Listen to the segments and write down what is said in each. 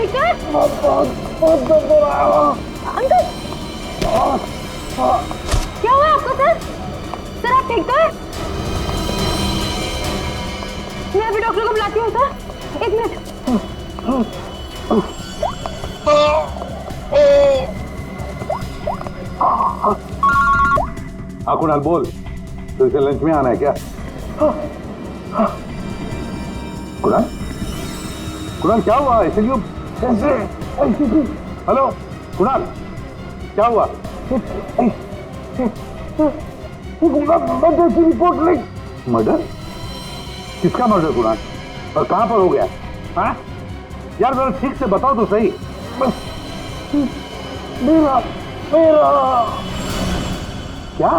ठीक है? बहुत दर्द हो रहा है अंकल, क्या हुआ आपको सर? सर आप ठीक तो है? मैं अभी डॉक्टर को बुलाती हूँ सर, 1 मिनट। हाँ कुणाल बोल, तुझे लंच में आना है क्या? कुणाल कुणाल क्या हुआ? ऐसे क्यों? हेलो कुणाल, क्या हुआ? मर्डर की रिपोर्ट नहीं। मर्डर? किसका मर्डर कुणाल? और कहां पर हो गया? हाँ यार जरा ठीक से बताओ तो सही। मेरा क्या?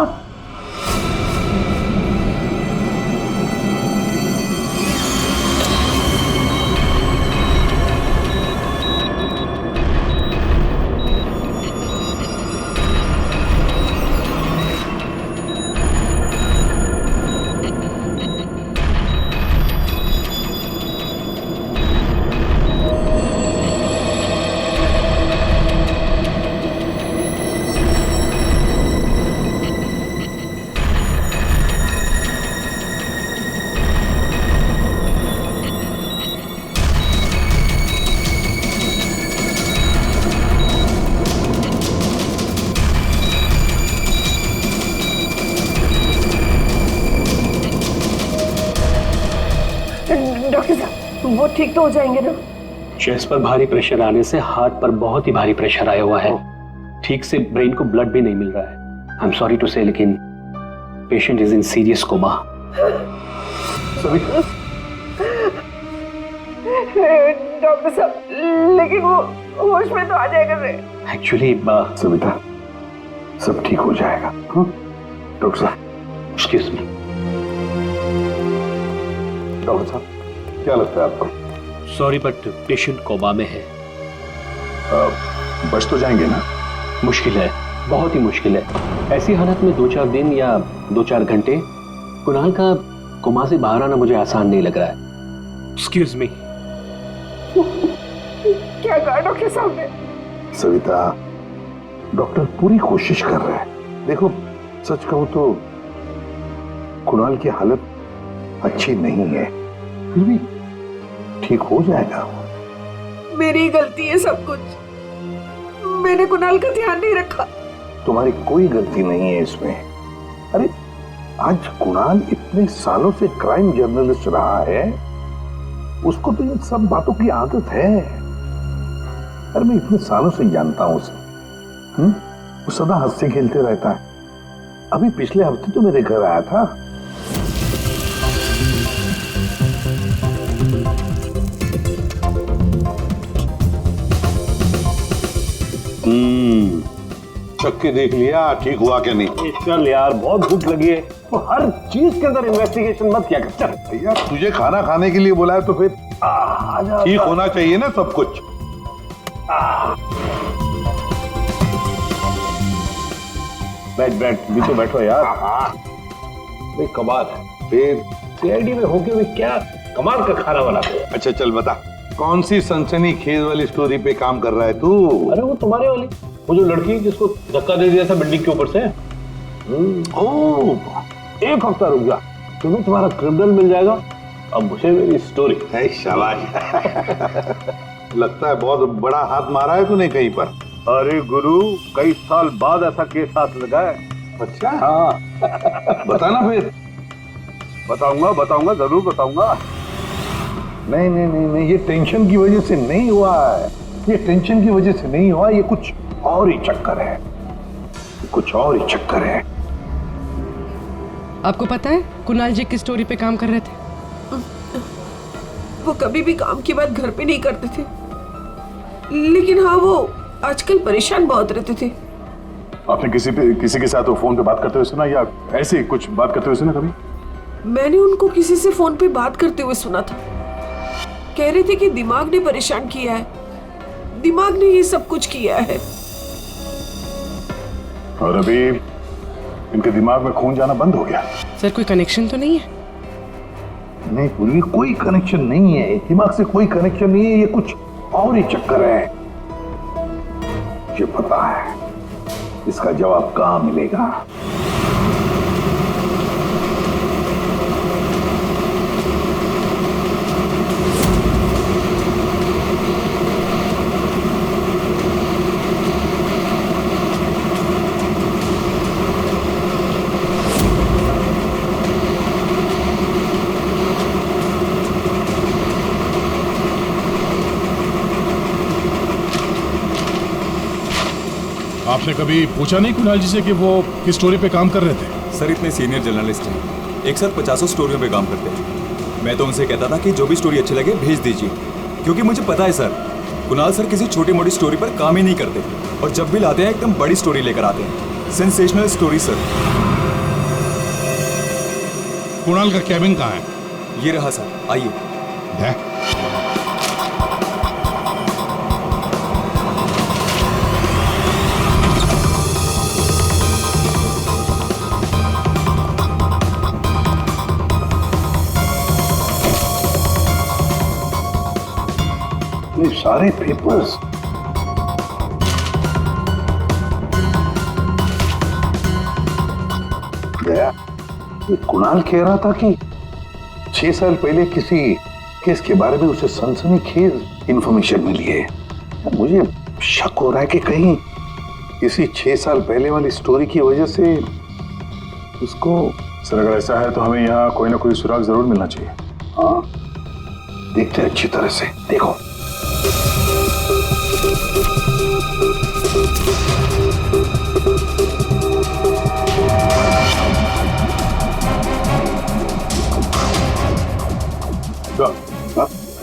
डॉक्टर साहब वो ठीक तो हो जाएंगे ना? चेस्ट पर भारी प्रेशर आने से हार्ट पर बहुत ही भारी प्रेशर आया हुआ है। ठीक से ब्रेन को ब्लड भी नहीं मिल रहा है। I am sorry to say, लेकिन patient is in serious coma. Doctor साहब लेकिन वो होश में तो आ जाएगा रे। एक्चुअली सविता सब ठीक हो जाएगा। डॉक्टर साहब एक्सक्यूज मी। डॉक्टर साहब क्या लगता है आपको? सॉरी बट पेशेंट कोमा में है। बच तो जाएंगे ना? मुश्किल है, बहुत ही मुश्किल है। ऐसी हालत में 2-4 दिन या 2-4 घंटे कुणाल का कोमा से बाहर आना मुझे आसान नहीं लग रहा है। Excuse me. क्या कहा डॉक्टर साहब ने? सविता डॉक्टर पूरी कोशिश कर रहे हैं। देखो सच कहूं तो कुणाल की हालत अच्छी नहीं है, फिर भी ठीक हो जाएगा। मेरी गलती है सब कुछ, मैंने कुणाल का ध्यान नहीं रखा। तुम्हारी कोई गलती नहीं है इसमें। अरे आज कुणाल इतने सालों से क्राइम जर्नलिस्ट रहा है, उसको तो इन सब बातों की आदत है। अरे मैं इतने सालों से जानता हूं उसे। वो सदा हंसते खेलते रहता है। अभी पिछले हफ्ते तो मेरे घर आया था। चख के देख लिया ठीक हुआ क्या नहीं? चल यार बहुत भूख लगी है, तो हर चीज के अंदर इन्वेस्टिगेशन मत किया कर। चल भैया तुझे खाना खाने के लिए बुलाया तो फिर ठीक होना चाहिए ना सब कुछ। बैठ बैठ भी तो बैठो यार। भाई कमाल है, फिर सीआईडी में होके भी क्या कमाल का खाना बनाते हो। अच्छा चल बता, कौन सी सनसनीखेज वाली स्टोरी पे काम कर रहा है तू? अरे वो तुम्हारे वाली, वो जो लड़की जिसको धक्का दे दिया था बिल्डिंग के ऊपर से। ओह 1 हफ्ता रुक जा, तुम्हें तुम्हारा क्रिमिनल मिल जाएगा। अब मुझे मेरी स्टोरी। शाबाश लगता है बहुत बड़ा हाथ मारा है तूने कहीं पर। अरे गुरु कई साल बाद ऐसा केस हाथ लगा है। अच्छा हाँ बताना फिर। बताऊंगा जरूर बताऊंगा। नहीं नहीं नहीं नहीं, ये टेंशन की वजह से नहीं हुआ है, ये टेंशन की वजह से नहीं हुआ, ये कुछ और ही चक्कर है, कुछ और ही चक्कर है। आपको पता है कुणाल जी किस स्टोरी पे काम कर रहे थे? वो कभी भी काम की बात घर पे नहीं करते थे, लेकिन हाँ वो आजकल परेशान बहुत रहते थे। आपने किसी के साथ फोन पे बात करते हुए सुना या ऐसे कुछ बात करते हुए सुना कभी? मैंने उनको किसी से फोन पे बात करते हुए सुना था। कह रहे थे कि दिमाग ने परेशान किया है, दिमाग ने ये सब कुछ किया है। और अभी इनके दिमाग में खून जाना बंद हो गया। सर कोई कनेक्शन तो नहीं है? नहीं पूरी कोई कनेक्शन नहीं है, दिमाग से कोई कनेक्शन नहीं है, ये कुछ और ही चक्कर है। मुझे पता है इसका जवाब कहां मिलेगा। आपने कभी पूछा नहीं कुणाल जी से कि वो किस स्टोरी पे काम कर रहे थे? सर इतने सीनियर जर्नलिस्ट हैं, एक साथ 50 स्टोरियों पे काम करते हैं। मैं तो उनसे कहता था कि जो भी स्टोरी अच्छी लगे भेज दीजिए, क्योंकि मुझे पता है सर कुणाल सर किसी छोटी मोटी स्टोरी पर काम ही नहीं करते, और जब भी लाते हैं एकदम बड़ी स्टोरी लेकर आते हैं, सेंसेशनल स्टोरी सर। कुणाल का कैबिन कहाँ है? ये रहा सर, आइए। है? ये सारे पेपर्स गया। ये कुणाल कह रहा था कि 6 साल पहले किसी केस के बारे में उसे सनसनीखेज इंफॉर्मेशन मिली है। मुझे शक हो रहा है कि कहीं किसी 6 साल पहले वाली स्टोरी की वजह से उसको। सर अगर ऐसा है तो हमें यहाँ कोई ना कोई सुराग जरूर मिलना चाहिए। हाँ, देखते हैं अच्छी तरह से। देखो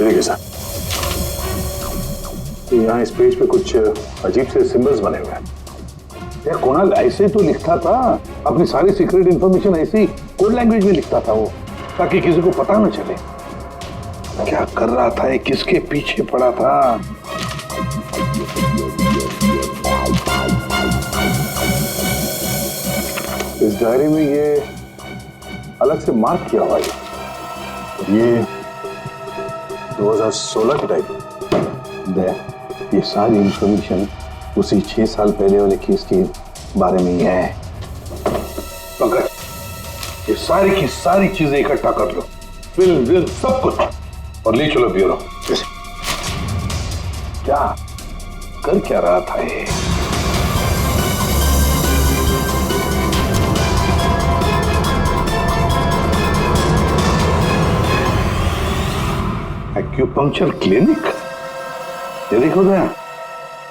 ठीक है सर, यहाँ इस पेज पे कुछ अजीब से सिंबल्स बने हुए हैं। यार कुणाल ऐसे तो लिखता था, अपनी सारी सीक्रेट इंफॉर्मेशन ऐसी कोड लैंग्वेज में लिखता था वो, ताकि किसी को पता न चले क्या कर रहा था, ये किसके पीछे पड़ा था। इस डायरी में ये अलग से मार्क किया हुआ है, ये 2016 की टाइप। ये सारी इंफॉर्मेशन उसी 6 साल पहले वाले केस के बारे में ही है। पंकज, ये सारी की सारी चीजें इकट्ठा कर लो, फिल्म सब कुछ, और ले चलो ब्यूरो। क्या कर क्या रहा था ये? Acupuncture clinic? ये देखो ना,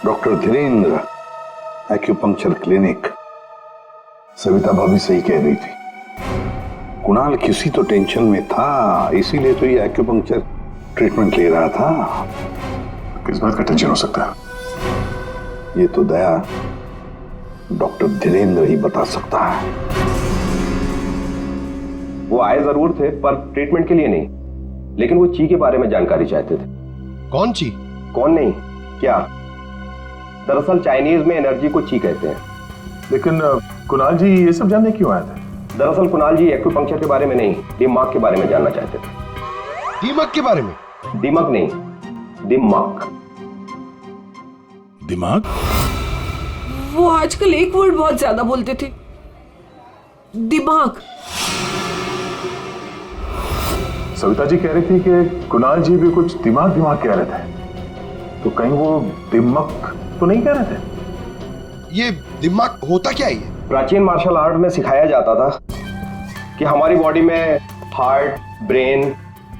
doctor Dhirendra acupuncture clinic. Savita भाभी सही कह रही थी, कुणाल किसी तो टेंशन में था, इसीलिए तो ये एक्यूपंक्चर ट्रीटमेंट ले रहा था। किस बात का टेंशन हो सकता है? ये तो दया डॉक्टर धीरेन्द्र ही बता सकता है। वो आए जरूर थे पर ट्रीटमेंट के लिए नहीं, लेकिन वो ची के बारे में जानकारी चाहते थे। कौन ची? कौन नहीं, क्या? दरअसल चाइनीज में एनर्जी को ची कहते हैं। लेकिन कुणाल जी ये सब जानने क्यों आए थे? दरअसल कुणाल जी एक्यूपंक्चर के बारे में नहीं, दिमाग के बारे में जानना चाहते थे। दिमाग के बारे में? दिमाग नहीं, दिमाग। दिमाग? वो आजकल एक वर्ड बहुत ज्यादा बोलते थे, दिमाग। सविता जी कह रही थी कि कुणाल जी भी कुछ दिमाग कह रहे थे, तो कहीं वो दिमाग तो नहीं कह रहे थे? ये दिमाग होता क्या है? प्राचीन मार्शल आर्ट में सिखाया जाता था कि हमारी बॉडी में हार्ट, ब्रेन,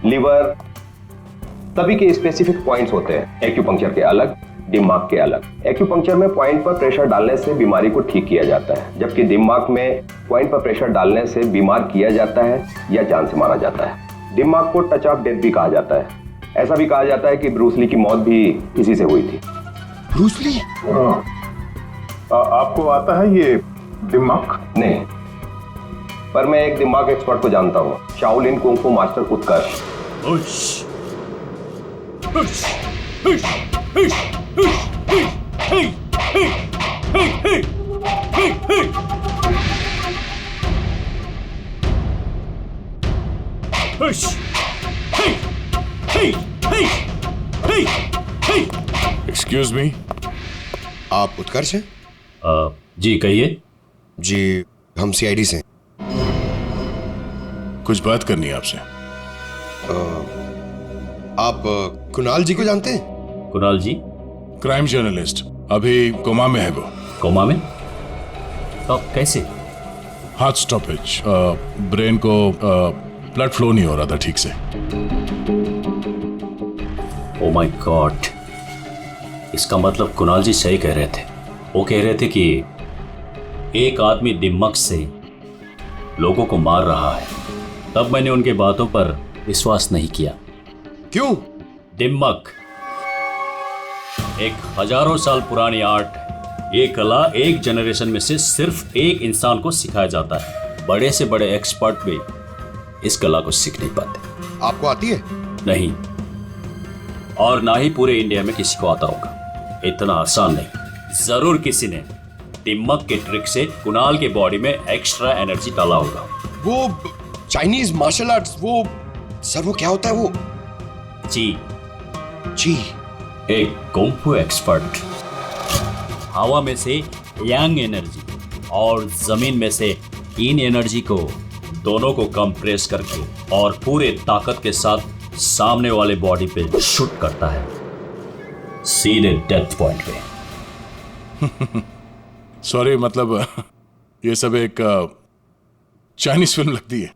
लिवर सभी के स्पेसिफिक पॉइंट्स होते हैं। एक्यूपंक्चर के अलग, दिमाग के अलग। एक्यूपंक्चर में पॉइंट पर प्रेशर डालने से बीमारी को ठीक किया जाता है, जबकि दिमाग में पॉइंट पर प्रेशर डालने से बीमार किया जाता है या जान से मारा जाता है। दिमाग को टच ऑफ डेथ भी कहा जाता है। ऐसा भी कहा जाता है कि ब्रूस ली की मौत भी इसी से हुई थी। Bruce Lee? आपको आता है ये दिमाग? नहीं, पर मैं एक दिमाग एक्सपर्ट को जानता हूँ, शाओलिन कुंग फू मास्टर उत्कर्ष। एक्सक्यूज मी, आप उत्कर्ष हैं? जी कहिए। जी हम सीआईडी से हैं। कुछ बात करनी है आपसे। आप कुणाल जी को जानते हैं? कुणाल जी? क्राइम जर्नलिस्ट, अभी कोमा में है वो। कोमा में? तो कैसे? हार्ट स्टॉपेज, ब्रेन को ब्लड फ्लो नहीं हो रहा था ठीक से। ओ माय गॉड, इसका मतलब कुणाल जी सही कह रहे थे। वो कह रहे थे कि एक आदमी दिमाग से लोगों को मार रहा है। तब मैंने उनके बातों पर विश्वास नहीं किया। क्यों? दिमाग एक हजारों साल पुरानी आर्ट है। ये कला एक जनरेशन में से सिर्फ एक इंसान को सिखाया जाता है। बड़े से बड़े एक्सपर्ट भी इस कला को सीख नहीं पाते। आपको आती है? नहीं, और ना ही पूरे इंडिया में किसी को आता होगा। इतना आसान नहीं। जरूर किसी ने दिमाग के ट्रिक से कुणाल के बॉडी में एक्स्ट्रा एनर्जी डाला होगा। वो चाइनीज मार्शल आर्ट्स, वो सर वो क्या होता है वो? जी जी, एक कुंफू एक्सपर्ट हवा में से यांग एनर्जी और जमीन में से इन एनर्जी को दोनों को कंप्रेस करके और पूरे ताकत के साथ सामने वाले बॉडी पे शूट करता है, सीधे डेथ पॉइंट पे। सॉरी, मतलब ये सब एक चाइनीज फिल्म लगती है।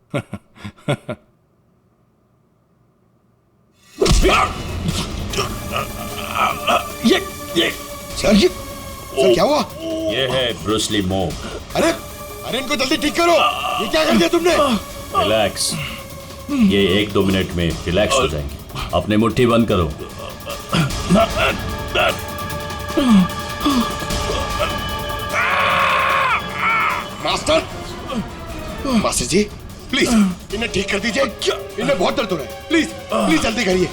ये सर क्या हुआ? ये है ब्रूसली मूव। अरे अरे इनको जल्दी ठीक करो। ये क्या कर दिया तुमने? रिलैक्स, ये 1-2 मिनट में रिलैक्स हो जाएंगे। अपने मुट्ठी बंद करो। मास्टर जी प्लीज इन्हें ठीक कर दीजिए। इन्हें बहुत दर्द हो रहा है। प्लीज प्लीज जल्दी करिए।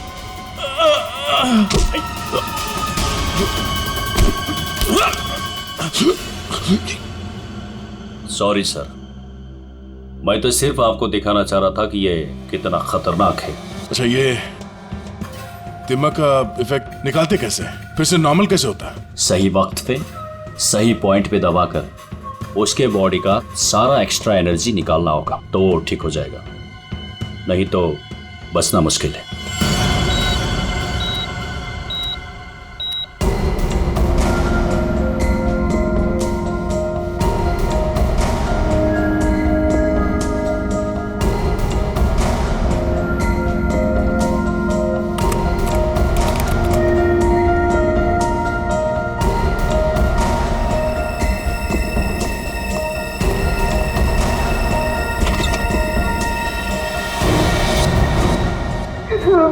सॉरी सर, मैं तो सिर्फ आपको दिखाना चाह रहा था कि ये कितना खतरनाक है। अच्छा, ये दिमाग का इफेक्ट निकालते कैसे? फिर से नॉर्मल कैसे होता है? सही वक्त पे सही पॉइंट पे दबाकर उसके बॉडी का सारा एक्स्ट्रा एनर्जी निकालना होगा तो वो ठीक हो जाएगा, नहीं तो बचना मुश्किल है।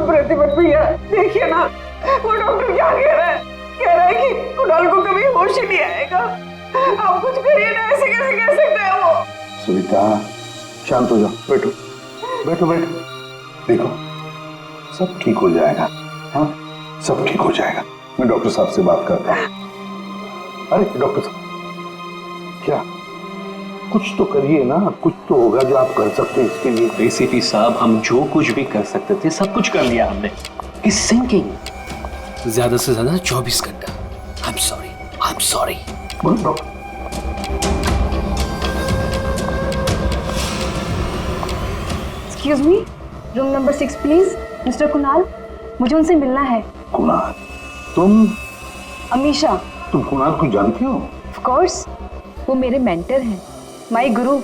प्रतिपत भैया देखिए ना, वो डॉक्टर क्या कह रहा है? कह रहा है कि कुणाल को कभी होश ही नहीं आएगा। आप कुछ करिए ना, ऐसे कैसे कह सकता है वो? सविता शांत हो जाओ, बैठो बैठो बैठो। देखो सब ठीक हो जाएगा। हाँ सब ठीक हो जाएगा। मैं डॉक्टर साहब से बात करता हूँ। अरे डॉक्टर साहब क्या, कुछ तो करिए ना, कुछ तो होगा जो आप कर सकते हैं इसके लिए। एसीपी साहब, हम जो कुछ भी कर सकते थे सब कुछ कर लिया हमने। इस सिंकिंग ज्यादा से ज्यादा 24 घंटा। I am sorry. Excuse me, room number 6 please. Mister Kunal, मुझे उनसे मिलना है। कुणाल? तुम? अमीशा। तुम कुणाल को जानती हो? ऑफ कोर्स, वो मेरे मेंटर हैं, माय गुरु।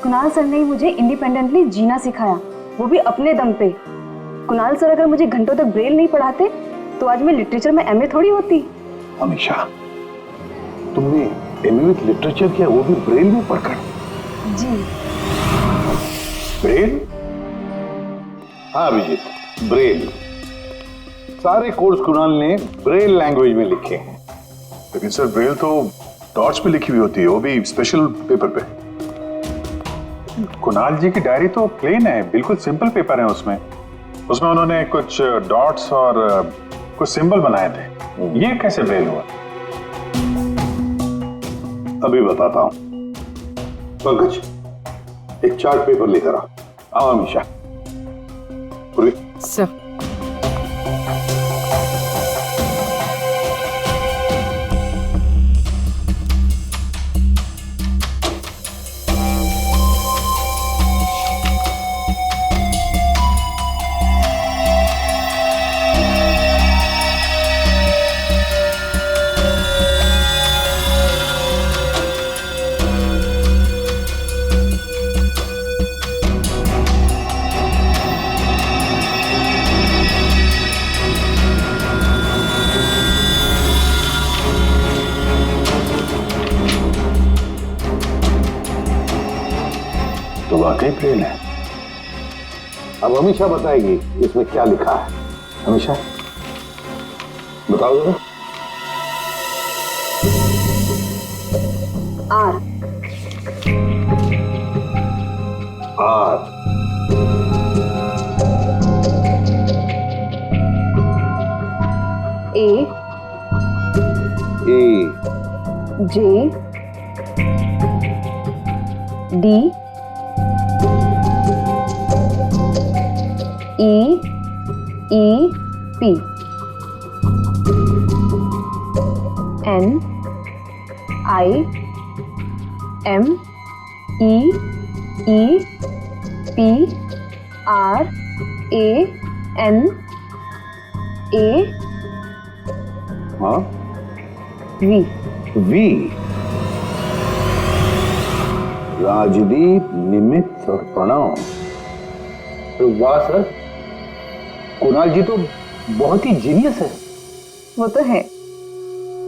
कुणाल सर ने मुझे इंडिपेंडेंटली जीना सिखाया, वो भी अपने दम पे। कुणाल सर अगर मुझे घंटों तक ब्रेल नहीं पढ़ाते तो आज मैं लिटरेचर में एमए थोड़ी होती। अमीशा, तुमने एमए विद लिटरेचर किया, वो भी ब्रेल में पढ़कर? जी। ब्रेल? हाँ अभिजीत, ब्रेल। सारे कोर्स कुणाल ने ब्रेल लैंग्वेज में लिखे हैं। लेकिन सर ब्रेल तो डॉट्स पे लिखी हुई होती है, वो भी स्पेशल पेपर पे। कुणाल जी की डायरी तो प्लेन है, बिल्कुल सिंपल पेपर है। उसमें उन्होंने कुछ डॉट्स और कुछ सिंबल बनाए थे। ये कैसे ब्रेल हुआ? अभी बताता हूं। पंकज, एक चार्ट पेपर लेकर आओ। आओ अमीशा। सर वाकई प्लेन है। अब हमेशा बताएगी इसमें क्या लिखा है। हमेशा बताओ जरा। R. R. A. A. J. D. E. E. P. N. I. M. E. E. P. R. A. N. A. हाँ, वी। वी। राजदीप, निमित और प्रणव। वाह सर, कुणाल जी तो बहुत ही जीनियस है। वो तो है।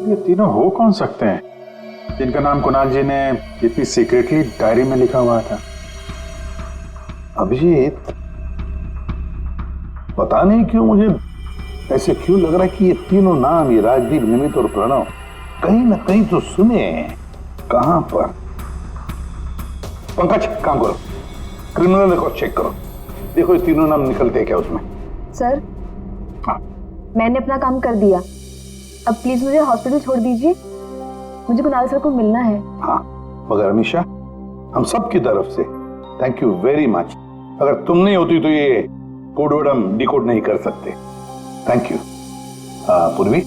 ये तीनों हो कौन सकते हैं जिनका नाम कुणाल जी ने इतनी सीक्रेटली डायरी में लिखा हुआ था? अभिजीत, पता नहीं क्यों मुझे ऐसे क्यों लग रहा है कि ये तीनों नाम, ये राजदीप, निमित और प्रणव, कहीं ना कहीं तो सुने हैं। कहां पर? पंकज, काम करो, क्रिमिनल रिकॉर्ड चेक करो, देखो ये तीनों नाम निकलते हैं क्या उसमें। सर, हाँ, मैंने अपना काम कर दिया। अब प्लीज मुझे हॉस्पिटल छोड़ दीजिए, मुझे कुणाल सर को मिलना है। हाँ, मगर अमीशा, हम सब की तरफ से थैंक यू वेरी मच। अगर तुम नहीं होती तो ये कोड हम डिकोड नहीं कर सकते। Thank you. पूर्वी,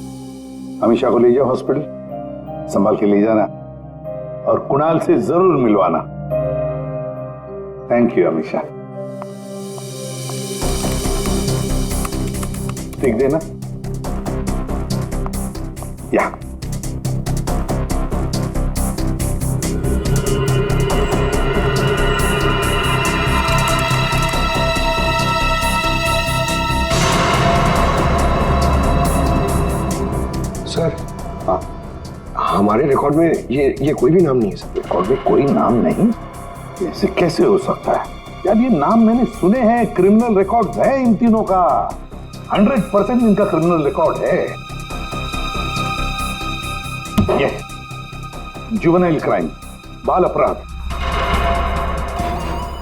अमीशा को ले जाओ हॉस्पिटल, संभाल के ले जाना और कुणाल से जरूर मिलवाना। Thank you Amisha. ठीक देना। या सर, हाँ, हमारे रिकॉर्ड में ये कोई भी नाम नहीं है सर। रिकॉर्ड में कोई नाम नहीं? ऐसे कैसे हो सकता है यार? ये नाम मैंने सुने हैं, क्रिमिनल रिकॉर्ड है इन तीनों का, 100% इनका क्रिमिनल रिकॉर्ड है। ये जुवेनाइल क्राइम, बाल अपराध,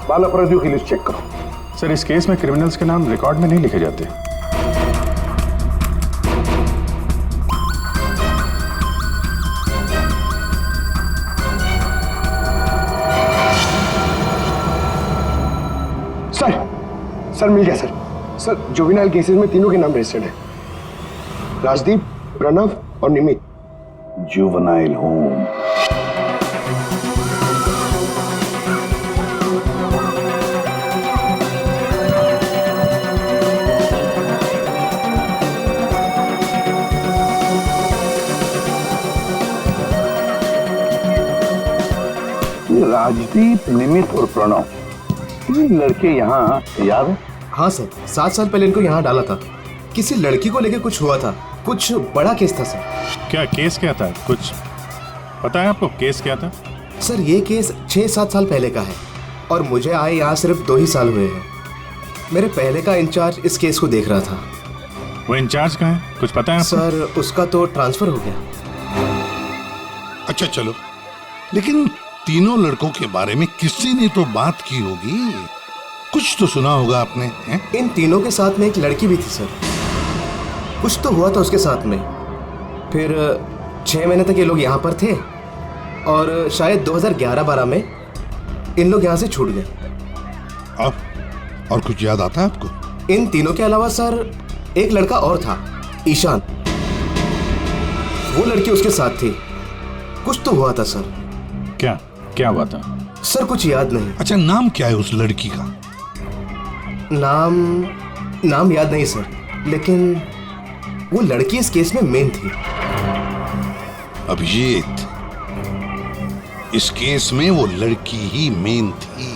बाल अपराधियों की लिस्ट चेक करो। सर, इस केस में क्रिमिनल्स के नाम रिकॉर्ड में नहीं लिखे जाते। सर मिल गया सर। सर, जुवेनाइल केसेस में तीनों के नाम रजिस्टर्ड है, राजदीप, प्रणव और निमित। Juvenile home. राजदीप, निमित और प्रणव, ये लड़के यहाँ याद है? हाँ सर, 7 साल पहले इनको यहाँ डाला था। किसी लड़की को लेके कुछ हुआ था, कुछ बड़ा केस था सर। क्या केस क्या था? कुछ पता है आपको केस क्या था? सर, ये केस 6-7 साल पहले का है और मुझे आए यहाँ सिर्फ 2 ही साल हुए हैं। मेरे पहले का इंचार्ज इस केस को देख रहा था। वो इंचार्ज कहाँ है, कुछ पता है आपको? सर, उसका तो ट्रांसफर हो गया। अच्छा चलो, लेकिन तीनों लड़कों के बारे में किसी ने तो बात की होगी, कुछ तो सुना होगा आपने, हैं? इन तीनों के साथ में एक लड़की भी थी सर, कुछ तो हुआ था उसके साथ में। फिर 6 महीने तक ये लोग यहाँ पर थे और शायद 2011-12 में इन लोग यहाँ से छूट गए। अब और कुछ याद आता है आपको? इन तीनों के अलावा सर एक लड़का और था, ईशान, वो लड़की उसके साथ थी। कुछ तो हुआ था सर। क्या हुआ था? सर कुछ याद नहीं। अच्छा, नाम क्या है उस लड़की का? नाम याद नहीं सर, लेकिन वो लड़की इस केस में मेन थी। अभिजीत, इस केस में वो लड़की ही मेन थी।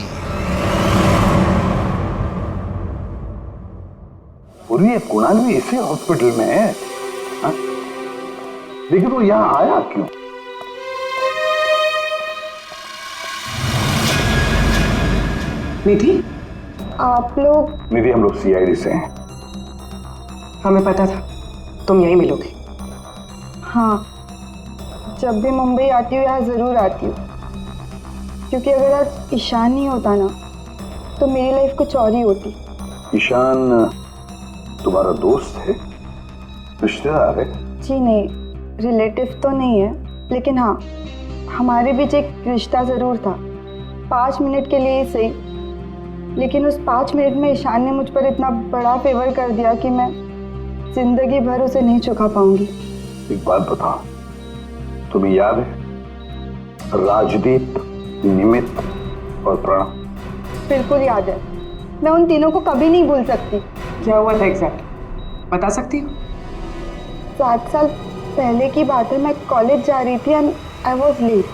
और ये कुणाल भी इसी हॉस्पिटल में है, हा? लेकिन वो यहाँ आया क्यों? निधि, आप लोग? निधि, हम लोग सीआईडी से हैं। हमें पता था तुम यहीं मिलोगे। हाँ, जब भी मुंबई आती हूँ यहाँ ज़रूर आती हूँ, क्योंकि अगर आज ईशान नहीं होता ना तो मेरी लाइफ कुछ और ही होती। ईशान तुम्हारा दोस्त है, रिश्तेदार है? जी नहीं, रिलेटिव तो नहीं है, लेकिन हाँ हमारे बीच एक रिश्ता ज़रूर था, 5 मिनट के लिए ही सही। लेकिन उस 5 मिनट में ईशान ने मुझ पर इतना बड़ा फेवर कर दिया कि मैं जिंदगी भर उसे नहीं चुका पाऊंगी। एक बात बताओ, तुम्हें याद है राजदीप, निमित और प्रणव? बिल्कुल याद है, मैं उन तीनों को कभी नहीं भूल सकती। क्या हुआ था एग्जैक्ट बता सकती हो? 7 साल पहले की बात है, मैं कॉलेज जा रही थी एंड आई वॉज लेट।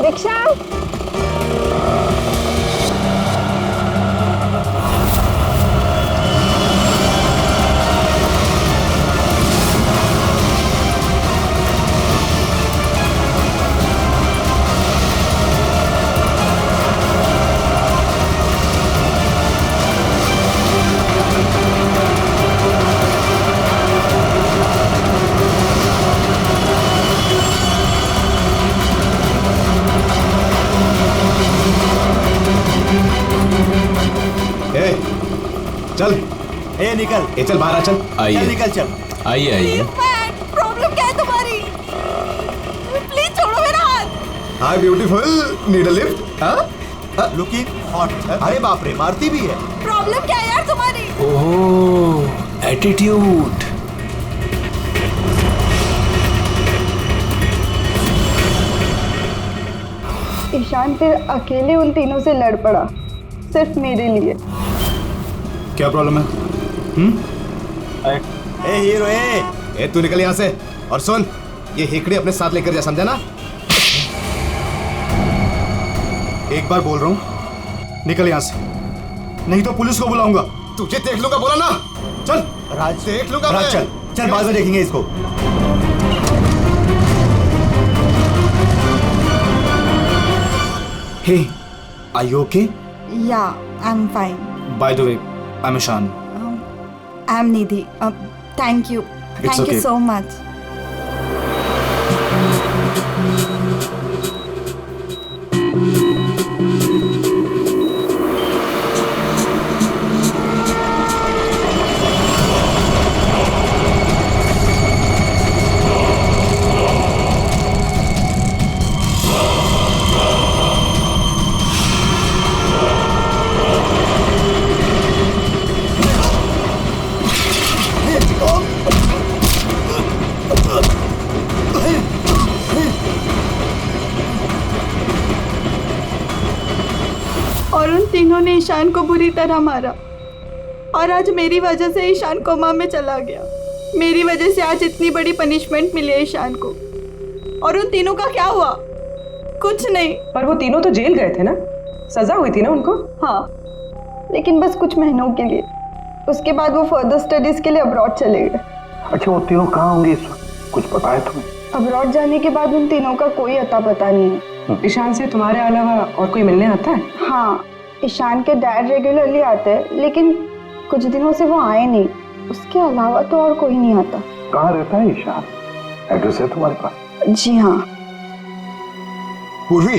रिक्शा, चल ए निकल, ए चल बाहर आ, चल चल निकल, चल। आइए आइए। प्रॉब्लम क्या है तुम्हारी? प्लीज छोड़ो मेरा हाथ। हाय ब्यूटीफुल, नीड अ लिफ्ट? हाँ, लुकिंग हॉट। अरे बाप रे, मारती भी है। प्रॉब्लम क्या है यार तुम्हारी? ओह, एटीट्यूड। ईशान फिर अकेले उन तीनों से लड़ पड़ा, सिर्फ मेरे लिए। क्या प्रॉब्लम है? ए हीरो, ए तू निकल यहाँ से, और सुन, ये हेकड़ी अपने साथ लेकर जा, समझा ना? एक बार बोल रहा हूँ, निकल यहाँ से, नहीं तो पुलिस को बुलाऊंगा। तुझे देख लूंगा, बोला ना? चल राज, देख लूंगा राज, मैं। चल चल, बाद में देखेंगे इसको। Hey, are you okay? Yeah, I am fine. By the way, I am Ishan. I am Nidhi. Thank you, thank okay. You so much. और उन तीनों ने ईशान को बुरी तरह मारा, और आज मेरी वजह से ईशान कोमा में चला गया। मेरी वजह से आज इतनी बड़ी पनिशमेंट मिली है ईशान को। और उन तीनों का क्या हुआ? कुछ नहीं। पर वो तीनों तो जेल गए थे ना, सजा हुई थी ना उनको? हाँ, लेकिन बस कुछ महीनों के लिए। उसके बाद वो फर्दर स्टडीज के लिए अब्रॉड चले गए। अच्छा, वो तीनों कहाँ होंगे इस वक्त? कुछ पता है तुम्हें? अब्रॉड जाने के बाद उन तीनों का कोई अता पता नहीं है। ईशान से तुम्हारे अलावा और कोई मिलने आता है? हाँ, ईशान के डैड रेगुलरली आते हैं, लेकिन कुछ दिनों से वो आए नहीं। उसके अलावा तो और कोई नहीं आता। कहाँ रहता है ईशान? एड्रेस है तुम्हारे पास? जी हाँ। पूर्वी,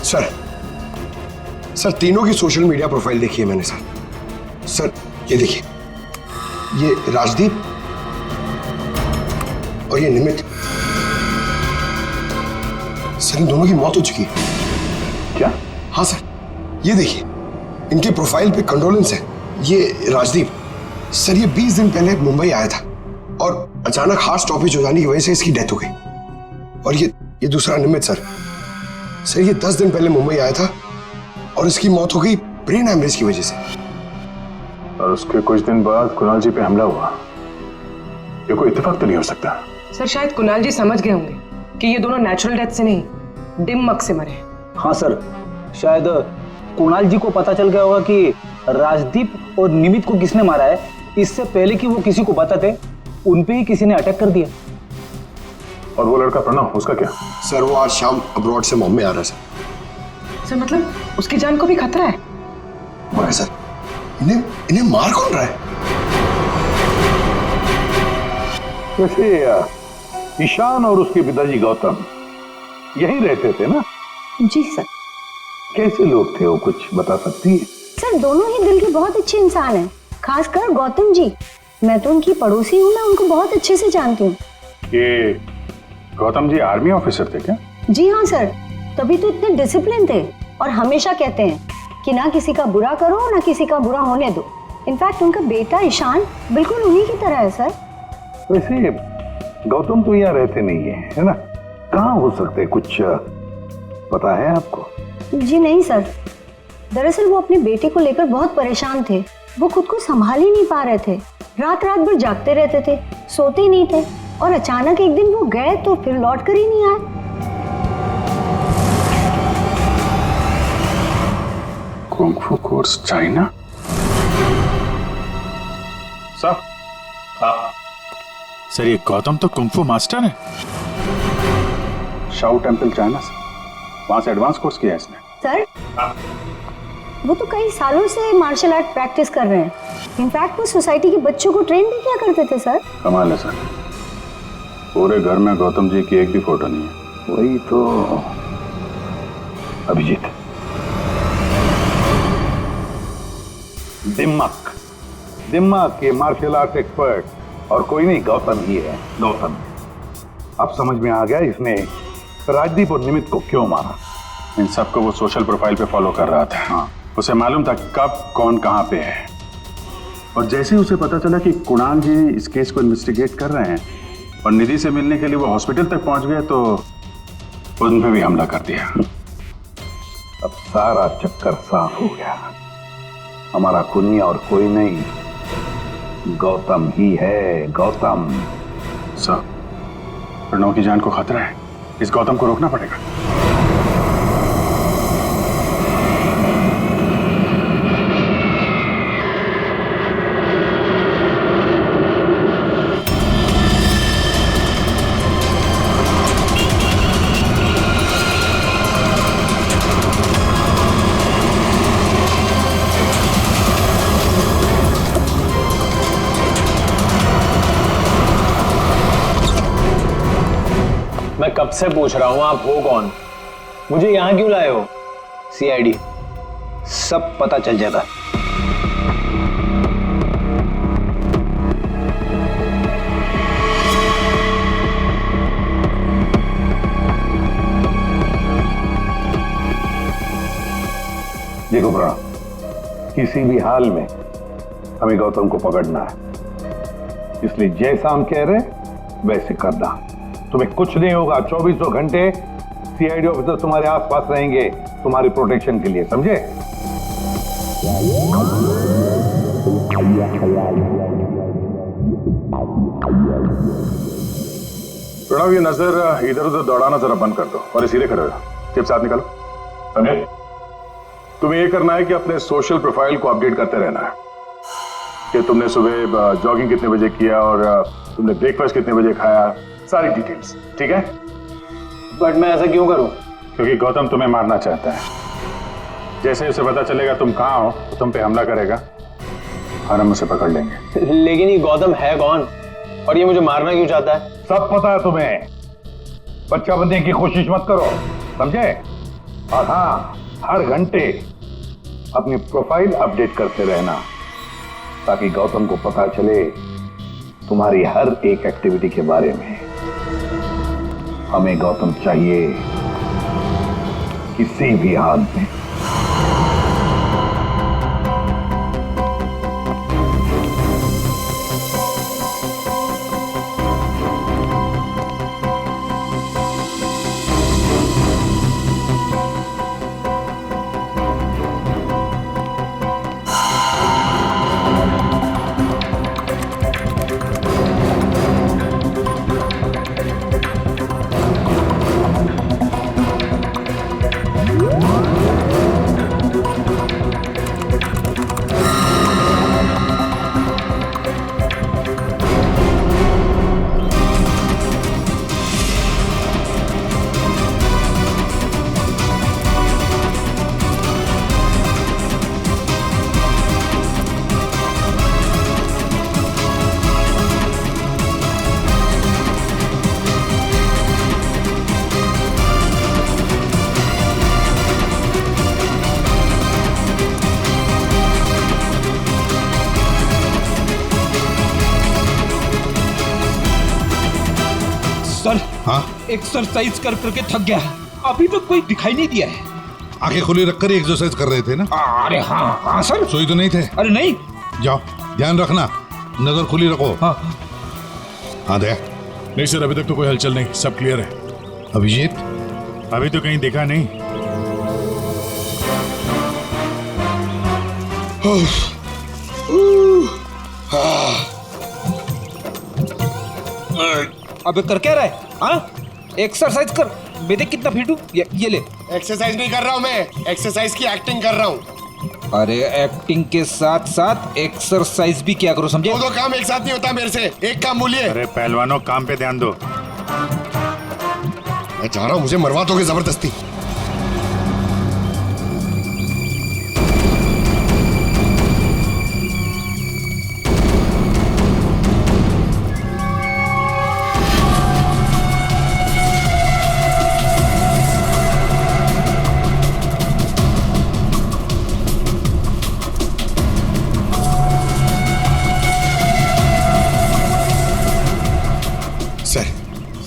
सर। सर, तीनों की सोशल मीडिया प्रोफाइल देखी है मैंने सर। सर, ये देखिए, ये राजदीप और ये निमित। सर, इन दोनों की मौत हो चुकी है। क्या? हाँ सर, ये देखिए, इनके प्रोफाइल पे कंडोलेंस है। ये राजदीप सर, ये 20 दिन पहले मुंबई आया था और अचानक हार्ट स्टॉपेज हो जाने की वजह से इसकी डेथ हो गई। और ये दूसरा निमित सर, ये 10 दिन पहले मुंबई आया था और इसकी मौत हो गई ब्रेन हैमरेज की वजह से। और उसके कुछ दिन बाद कुणाल जी पे हमला हुआ। ये कोई इत्तेफाक तो नहीं हो सकता। सर, शायद कुणाल जी समझ गए होंगे कि ये दोनों नेचुरल डेथ से नहीं, डिम मक से मरे। हाँ सर, शायद कुणाल जी को पता चल गया होगा कि राजदीप और निमित को किसने मारा है। इससे पहले कि वो किसी को बताते, उन पे ही किसी ने अटैक कर दिया। और वो लड़का प्रणव, उसका क्या? सर वो आज शाम अब्रॉड से बॉम्बे आ रहा है सर मतलब उसकी जान को भी खतरा है। है सर। इन्हें मार कौन रहा है? वैसे ईशान और उसके पिताजी गौतम यहीं रहते थे ना? जी सर। कैसे लोग थे वो, कुछ बता सकती है? सर दोनों ही दिल के बहुत अच्छे इंसान हैं, खासकर गौतम जी। मैं तो उनकी पड़ोसी हूँ, मैं उनको बहुत अच्छे से जानती हूँ। ये गौतम जी आर्मी ऑफिसर थे क्या? जी हाँ सर, तभी तो इतने डिसिप्लिन थे और हमेशा कहते हैं कि ना किसी का बुरा करो ना किसी का बुरा होने दो। इनफैक्ट उनका बेटा ईशान बिल्कुल उन्हीं की तरह है सर। वैसे गौतम तो यहाँ रहते नहीं है ना? कहाँ हो सकते, कुछ पता है आपको? जी नहीं सर, दरअसल वो अपने बेटे को लेकर बहुत परेशान थे। वो खुद को संभाल ही नहीं पा रहे थे, रात रात भर जागते रहते थे, सोते ही नहीं थे। और अचानक एक दिन वो गए तो फिर लौट कर ही नहीं आए। Kung fu course China? Sir, sir ये गौतम तो कुंग-फू मास्टर है। शाओ टेम्पल चाइना से, वहां से एडवांस कोर्स किया है इसने। सर वो तो कई सालों से मार्शल आर्ट प्रैक्टिस कर रहे हैं। इनफैक्ट वो सोसाइटी के बच्चों को ट्रेन भी किया करते थे सर। कमाल है सर, पूरे घर में गौतम जी की एक भी फोटो नहीं है। वही तो। अभिजीत, दिमाग के मार्शल आर्ट एक्सपर्ट और कोई नहीं, गौतम ही है। गौतम। अब समझ में आ गया इसने राजदीप और निमित को क्यों मारा। इन सबको वो सोशल प्रोफाइल पे फॉलो कर रहा था। हाँ, उसे मालूम था कब कौन कहाँ पे है। और जैसे ही उसे पता चला कि कुणाल जी इस केस को इन्वेस्टिगेट कर रहे हैं और निधि से मिलने के लिए वो हॉस्पिटल तक पहुंच गए, तो उन पे भी हमला कर दिया। अब सारा चक्कर साफ हो गया। हमारा खूनी और कोई नहीं, गौतम ही है। गौतम। सर, प्रणव की जान को खतरा है, इस गौतम को रोकना पड़ेगा। मैं कब से पूछ रहा हूं आप हो कौन, मुझे यहां क्यों लाए हो? सीआईडी, सब पता चल जाता। देखो प्रणव, किसी भी हाल में हमें गौतम को पकड़ना है, इसलिए जैसा हम कह रहे वैसे करना। तुम्हें कुछ नहीं होगा, 24 घंटे सीआईडी ऑफिसर तुम्हारे आसपास रहेंगे तुम्हारी प्रोटेक्शन के लिए, समझे? प्रणव, ये नजर इधर उधर दौड़ाना जरा बंद कर दो और सीधे खड़े हो, टिप साथ निकालो, समझे? तुम्हें ये करना है कि अपने सोशल प्रोफाइल को अपडेट करते रहना है कि तुमने सुबह जॉगिंग कितने बजे किया और तुमने ब्रेकफास्ट कितने बजे खाया, सारी डिटेल्स, ठीक है? बट मैं ऐसा क्यों करूं? क्योंकि गौतम तुम्हें मारना चाहता है। जैसे उसे पता चलेगा तुम कहाँ हो तो तुम पे हमला करेगा और हम उसे पकड़ लेंगे। लेकिन ये गौतम है कौन और ये मुझे मारना क्यों चाहता है? सब पता है तुम्हें, बच्चा बनने की कोशिश मत करो, समझे? और हाँ, हर घंटे अपनी प्रोफाइल अपडेट करते रहना ताकि गौतम को पता चले तुम्हारी हर एक एक्टिविटी के बारे में। हमें गौतम चाहिए किसी भी हाल में। सर हाँ एक्सरसाइज कर करके थक गया, अभी तक कोई दिखाई नहीं दिया है। आंखें खुली रखकर एक्सरसाइज कर रहे थे ना? अरे हाँ हाँ सर। सोई तो नहीं थे? अरे नहीं। जाओ ध्यान रखना, नजर खुली रखो। हाँ हाँ दया। नहीं सर, अभी तक तो कोई हलचल नहीं, सब क्लियर है। अभिजीत? अभी तो कहीं देखा नहीं। अबे कर क्या रहा है? हाँ एक्सरसाइज कर, मैं देख कितना फिट हूँ। ये ले। एक्सरसाइज नहीं कर रहा हूँ मैं, एक्सरसाइज की एक्टिंग कर रहा हूँ। अरे एक्टिंग के साथ साथ एक्सरसाइज भी क्या करो, समझे? दो काम एक साथ नहीं होता मेरे से, एक काम बोलिए। अरे पहलवानों, काम पे ध्यान दो। मैं जा रहा हूँ, मुझे मरवा दोगे जबरदस्ती।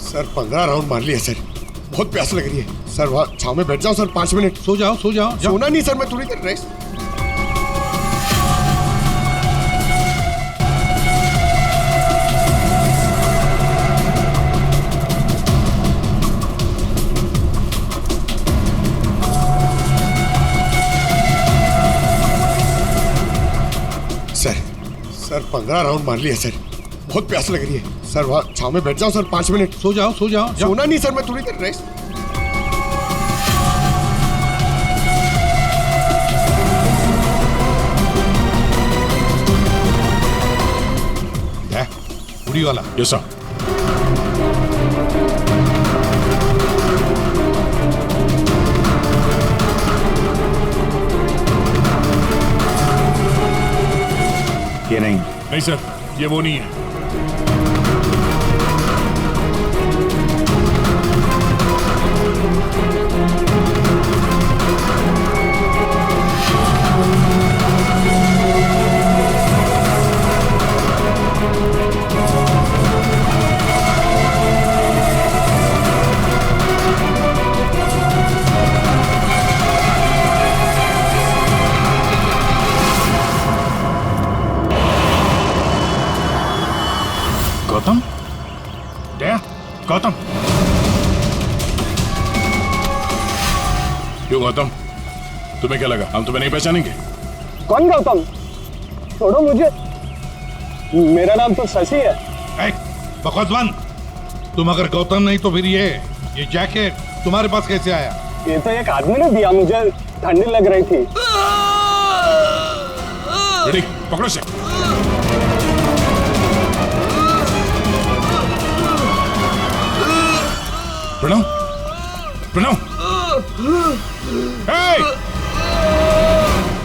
सर 15 राउंड मार लिया सर, बहुत प्यास लग रही है सर। वहाँ छाव में बैठ जाओ सर, 5 मिनट। सो जाओ सो जाओ। सोना नहीं सर, मैं थोड़ी देर रेस्ट। सर 15 राउंड मार लिया सर, बहुत प्यास लग रही है सर। वहाँ छाव में बैठ जाओ सर, 5 मिनट। सो जाओ सो जाओ। सोना नहीं सर, मैं थोड़ी देर रेस्ट। उड़ी वाला। Yes sir. ये नहीं। नहीं सर, ये वो नहीं है। गौतम? दया? गौतम? क्यों गौतम, तुम्हें क्या लगा हम तुम्हें नहीं पहचानेंगे? कौन गौतम? छोड़ो मुझे, मेरा नाम तो शशि है। बकवास बंद। तुम अगर गौतम नहीं तो फिर ये जैकेट तुम्हारे पास कैसे आया? ये तो एक आदमी ने दिया मुझे, ठंडी लग रही थी। रेडी, पकड़ो से। प्रणव, प्रणव,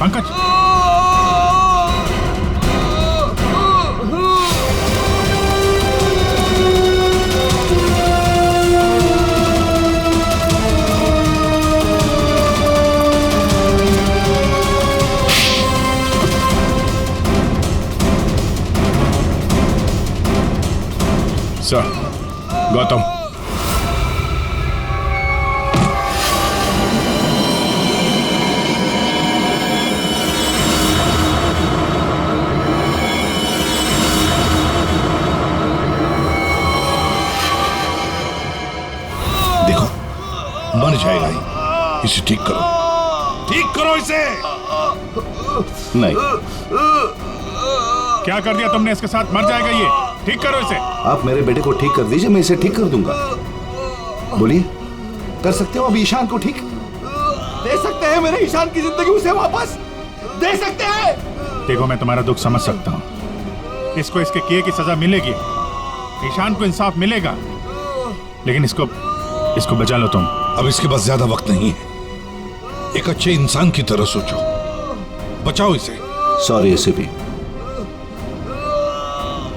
पंकज, सर गौतम। मर जाएगा ही, इसे ठीक करो, ठीक करो इसे। नहीं, क्या कर दिया तुमने इसके साथ? मर जाएगा ये, ठीक करो इसे। आप मेरे बेटे को ठीक कर दीजिए, मैं इसे ठीक कर दूंगा। बोलिए, कर सकते हो अब ईशान को ठीक? दे सकते हैं मेरे ईशान की जिंदगी उसे वापस, दे सकते हैं। देखो मैं तुम्हारा दुख समझ सकता हूँ, इसको इसके किए की सजा मिलेगी, ईशान को इंसाफ मिलेगा, लेकिन इसको बचा लो तुम। अब इसके पास ज्यादा वक्त नहीं है, एक अच्छे इंसान की तरह सोचो, बचाओ इसे। सॉरी एसीपी,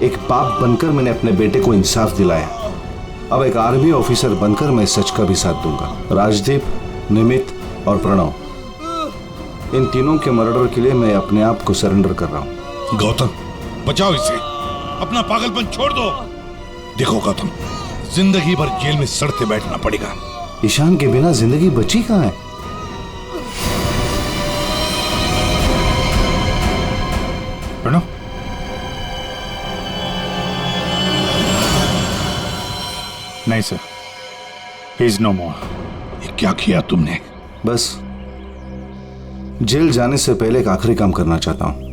एक बाप बनकर मैंने अपने बेटे को इंसाफ दिलाया, अब एक आर्मी ऑफिसर बनकर मैं सच का भी साथ दूंगा। राजदीप, निमित और प्रणव, इन तीनों के मर्डर के लिए मैं अपने आप को सरेंडर कर रहा हूं। गौतम, बचाओ इसे, अपना पागलपन छोड़ दो। देखो गौतम, जिंदगी भर जेल में सड़ते बैठना पड़ेगा। ईशान के बिना जिंदगी बची कहाँ है? प्रणव, नहीं सर, ही इज नो मोर। ये क्या किया तुमने? बस जेल जाने से पहले एक आखिरी काम करना चाहता हूं।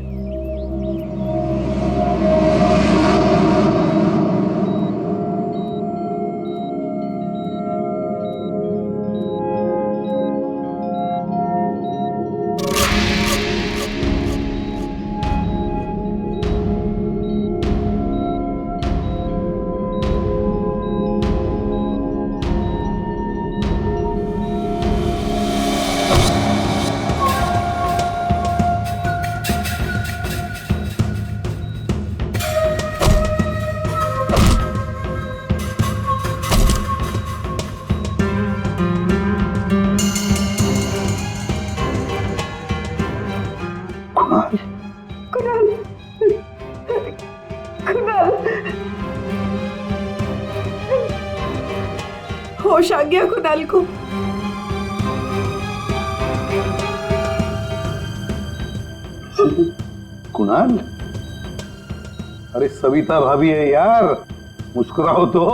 होश आ गया कुणाल को। कुणाल, अरे सविता भाभी है यार, मुस्कुराओ तो।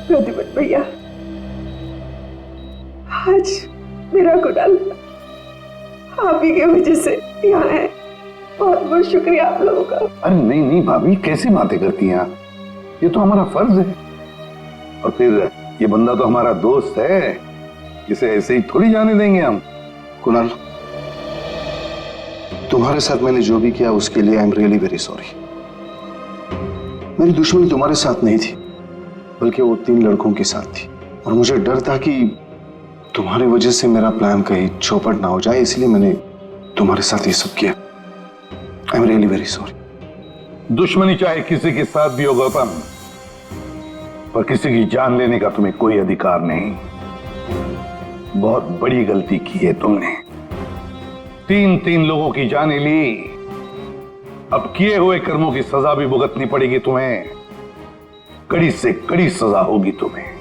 प्रतिपत भैया, आज मेरा कुणाल आप ही की वजह से यहाँ है। बहुत बहुत शुक्रिया आप लोगों का। अरे नहीं नहीं भाभी, कैसी बातें करती हैं आप? ये तो हमारा फर्ज है। और फिर ये बंदा तो हमारा दोस्त है, इसे ऐसे ही थोड़ी जाने देंगे हम। कुणाल, तुम्हारे साथ मैंने जो भी किया उसके लिए I am really very sorry. मेरी दुश्मनी तुम्हारे साथ नहीं थी, बल्कि वो 3 लड़कों के साथ थी। और मुझे डर था कि तुम्हारी वजह से मेरा प्लान कहीं चौपट ना हो जाए, इसलिए मैंने तुम्हारे साथ ये सब किया। I am really very sorry. दुश्मनी चाहे किसी के साथ भी हो गौतम, पर किसी की जान लेने का तुम्हें कोई अधिकार नहीं। बहुत बड़ी गलती की है तुमने। 3 लोगों की जानें ली, अब किए हुए कर्मों की सजा भी भुगतनी पड़ेगी तुम्हें। कड़ी से कड़ी सजा होगी तुम्हें।